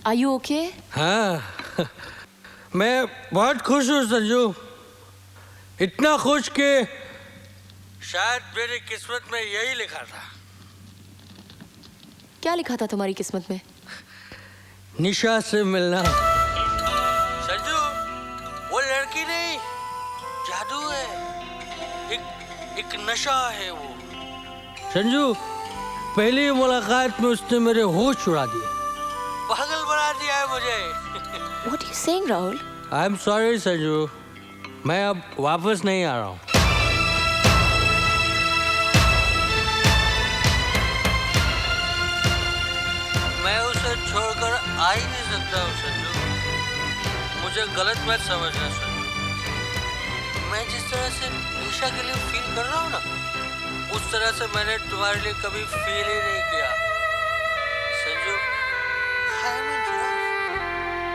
Are you okay? हाँ, मैं बहुत खुश हूँ संजू, इतना खुश कि शायद मेरी किस्मत में यही लिखा था। क्या लिखा था तुम्हारी किस्मत में? निशा से मिलना। संजू, वो लड़की नहीं, जादू है, एक नशा है वो। संजू, पहली मुलाकात में उसने मेरे होश उड़ा दिए, पागल बना दिया है मुझे। What are you saying, Rahul? I'm sorry Sanju, मैं अब वापस नहीं आ रहा हूँ। मैं उसे छोड़कर आ ही नहीं सकता हूँ संजू, मुझे गलत मत समझना संजू। मैं जिस तरह से निशा के लिए फील कर रहा हूँ ना, उस तरह से मैंने तुम्हारे लिए कभी फील ही नहीं किया संजू।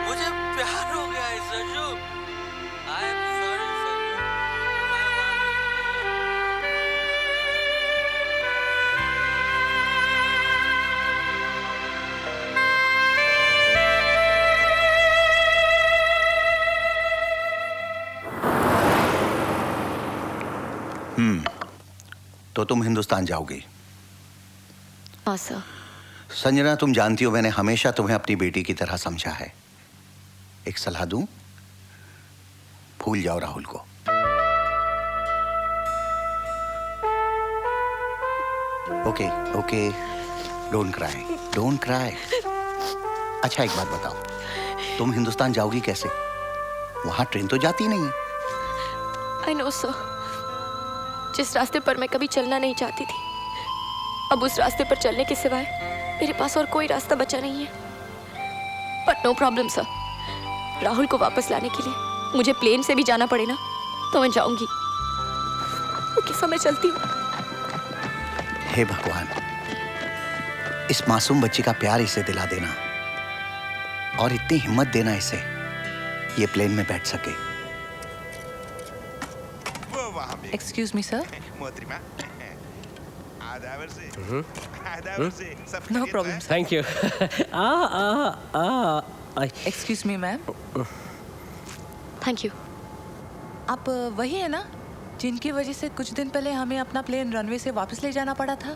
मुझे प्यार हो गया है Sanju. I am sorry Sanju. तो तुम हिंदुस्तान जाओगी? हाँ सर। संजना, तुम जानती हो मैंने हमेशा तुम्हें अपनी बेटी की तरह समझा है। एक सलाह दूं? भूल जाओ राहुल को। Okay, don't cry. अच्छा एक बात बताओ, तुम हिंदुस्तान जाओगी कैसे? वहां ट्रेन तो जाती नहीं है। I know sir, जिस रास्ते पर मैं कभी चलना नहीं चाहती थी, अब उस रास्ते पर चलने के सिवाय मेरे पास और कोई रास्ता बचा नहीं है। But no problem sir, Rahul को वापस लाने के लिए मुझे प्लेन से भी जाना पड़े ना तो मैं जाऊंगी। ओके सर, मैं चलती हूँ। हे भगवान, इस मासूम बच्ची का प्यार इसे दिला देना और इतनी हिम्मत देना इसे, ये प्लेन में बैठ सके। Excuse me, sir. No problem, sir. Thank you. Excuse me, ma'am. Thank you. आप वही है ना जिनकी वजह से कुछ दिन पहले हमें अपना प्लेन रनवे से वापस ले जाना पड़ा था?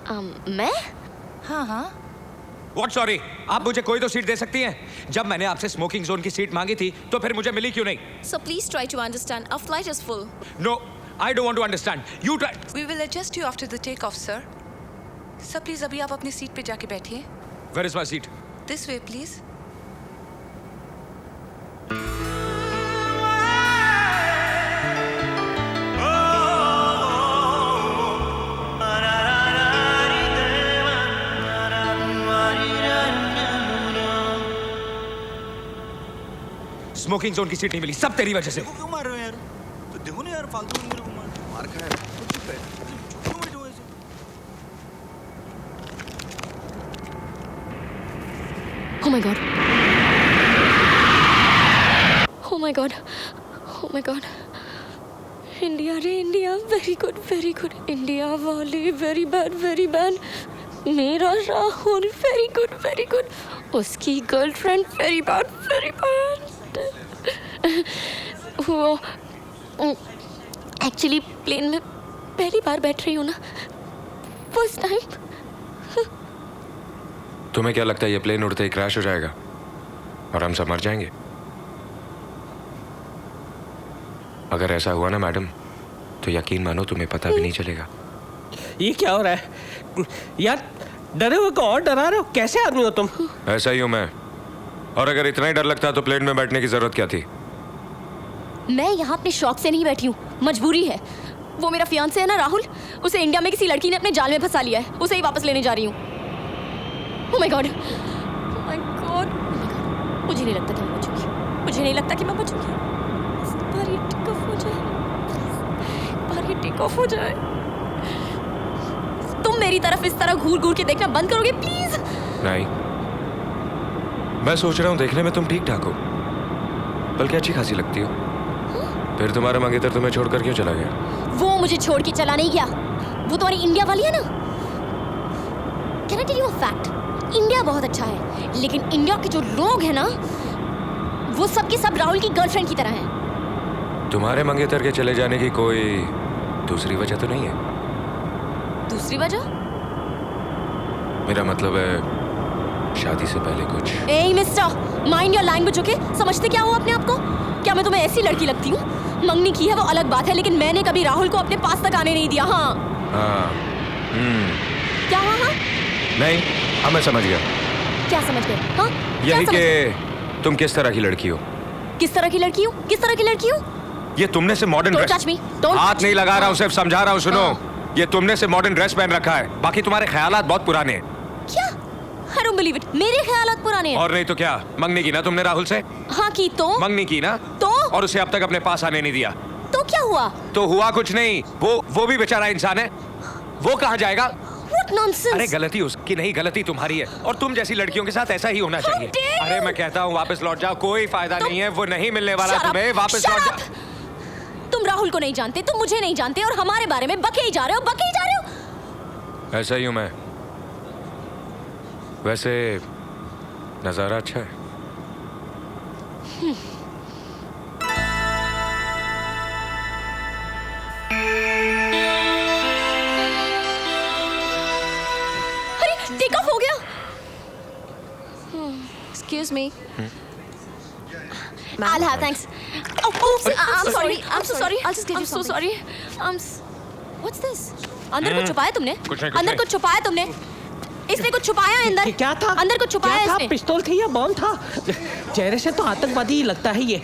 मैं? हाँ। What sorry? आप मुझे कोई तो सीट दे सकती हैं? जब मैंने आपसे स्मोकिंग जोन की सीट मांगी थी तो फिर मुझे मिली क्यों नहीं? So please try to understand. Our flight is full. No, I don't want to understand. You try. We will adjust you after the take-off, sir. Sir, please अभी आप अपनी सीट पे जाके बैठिए। Where is my seat? This way, please. Smoking zone की seat नहीं मिली, सब तेरी वजह से। क्यों मार रहे हो यार? तो देखो ना यार, फालतू में मेरे को मार खाया। चुप है, क्यों बैठे हो ऐसे? Oh my god. Oh my god. Oh my god. India रे India, very good, very good. India वाले very bad, very bad. मेरा Rahul very good, very good. उसकी girlfriend very bad, very bad. वो एक्चुअली प्लेन में पहली बार बैठ रही हूँ ना, फर्स्ट टाइम। तुम्हें क्या लगता है ये प्लेन उड़ते ही क्रैश हो जाएगा और हम सब मर जाएंगे? अगर ऐसा हुआ ना मैडम, तो यकीन मानो तुम्हें पता भी नहीं चलेगा। ये क्या हो रहा है यार? डरे हुए को और डरा रहे हो, कैसे आदमी हो तुम? ऐसा ही हूं मैं, और अगर इतना ही डर लगता तो प्लेन में बैठने की जरूरत क्या थी? मैं यहाँ अपने शौक से नहीं बैठी हूँ, मजबूरी है। वो मेरा फियांसे है ना राहुल, उसे इंडिया में किसी लड़की ने अपने जाल में फंसा लिया है, उसे ही वापस लेने जा रही हूँ। Oh my God, oh my God, मुझे नहीं लगता कि मैं बचूंगी, मुझे नहीं लगता कि मैं बचूंगी। बार ये टेक ऑफ हो जाए, बार ये टेक ऑफ हो जाए। तुम मेरी तरफ इस तरह घूर घूर के देखना बंद करोगे प्लीज? नहीं, मैं सोच रहा हूँ देखने में तुम ठीक ठाक हो, बल्कि अच्छी खासी लगती हो। फिर तुम्हारा मंगेतर तुम्हें छोड़कर क्यों चला गया? वो मुझे छोड़ के चला नहीं गया, वो तुम्हारी इंडिया वाली है ना। Can I tell you a fact? India बहुत अच्छा है, लेकिन इंडिया के जो लोग हैं ना, वो सब के सब राहुल की गर्लफ्रेंड की तरह हैं। तुम्हारे मंगेतर के चले जाने की कोई दूसरी वजह तो नहीं है? दूसरी वजह? मेरा मतलब है शादी से पहले कुछ। ए mister, mind your language, okay? समझते क्या हो अपने आप को? क्या मैं तुम्हें ऐसी लड़की लगती हूँ? मंगनी की है वो अलग बात है, लेकिन मैंने कभी राहुल को अपने पास तक आने नहीं दिया। हाँ क्या? हाँ नहीं, हाँ मैं समझ गया। क्या समझ गए? हाँ यही कि तुम किस तरह की लड़की हो। किस तरह की लड़की हूँ? किस तरह की लड़की हूँ? ये तुमने से modern Don't dress, touch me. Don't हाथ touch नहीं me. लगा रहा हूँ, सिर्फ समझा रहा हूँ। सुनो, ये तुमने से मॉडर्न ड्रेस पहन रखा है, बाकी तुम्हारे ख्यालात बहुत पुराने हैं। क्या? I don't believe it. मेरे ख्यालात पुराने हैं। और नहीं तो क्या, मंगनी की ना तुमने राहुल से? हाँ की तो? मंगनी की ना? तो? और उसे अब तक अपने पास आने नहीं दिया। तो क्या हुआ? तो हुआ कुछ नहीं, वो भी बेचारा इंसान है, वो कहाँ जाएगा? What nonsense? अरे गलती उसकी नहीं, गलती तुम्हारी है, और तुम जैसी लड़कियों के साथ ऐसा ही होना चाहिए। dare you? अरे मैं कहता हूँ वापस लौट जाओ, कोई फायदा नहीं है, वो नहीं मिलने वाला Shut up. तुम्हें, वापस Shut लौट up. जाओ। तुम राहुल को नहीं जानते, तुम मुझे नहीं जानते, और हमारे बारे में बके ही जा रहे हो। ऐसा ही हूँ मैं। वैसे नजारा अच्छा है। अरे टेक ऑफ हो गया। Excuse me. I'll have thanks. Oh, oops, I'm sorry. I'm so sorry. I'll just give you something. I'm so sorry. What's this? अंदर कुछ छुपाया तुमने? कुछ नहीं, अंदर कुछ छुपाया तुमने? इसने कुछ छुपाया अंदर? क्या था? अंदर कुछ छुपाया क्या था? इसने? पिस्तौल थी या बॉम्ब था? चेहरे से तो आतंकवादी ही लगता है ये।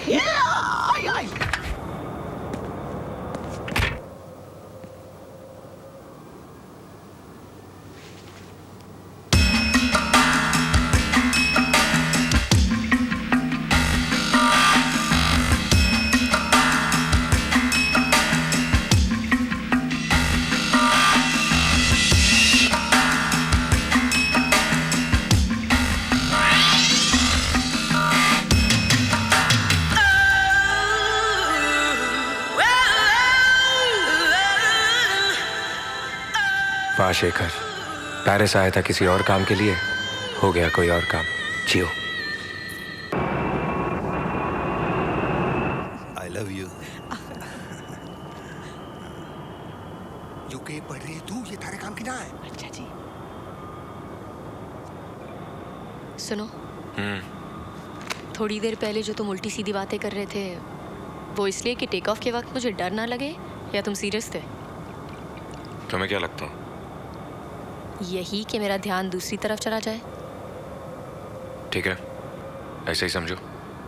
वाह शेखर, पेरिस आया था किसी और काम के लिए, हो गया कोई और काम। जियो। I love you. यूके पढ़ रही है तू, ये तारे काम की ना है। अच्छा जी। सुनो, थोड़ी देर पहले जो तुम उल्टी सीधी बातें कर रहे थे, वो इसलिए कि टेक ऑफ के वक्त मुझे डर ना लगे, या तुम सीरियस थे? तुम्हें क्या लगता है? यही कि मेरा ध्यान दूसरी तरफ चला जाए। ठीक है, ऐसे ही समझो।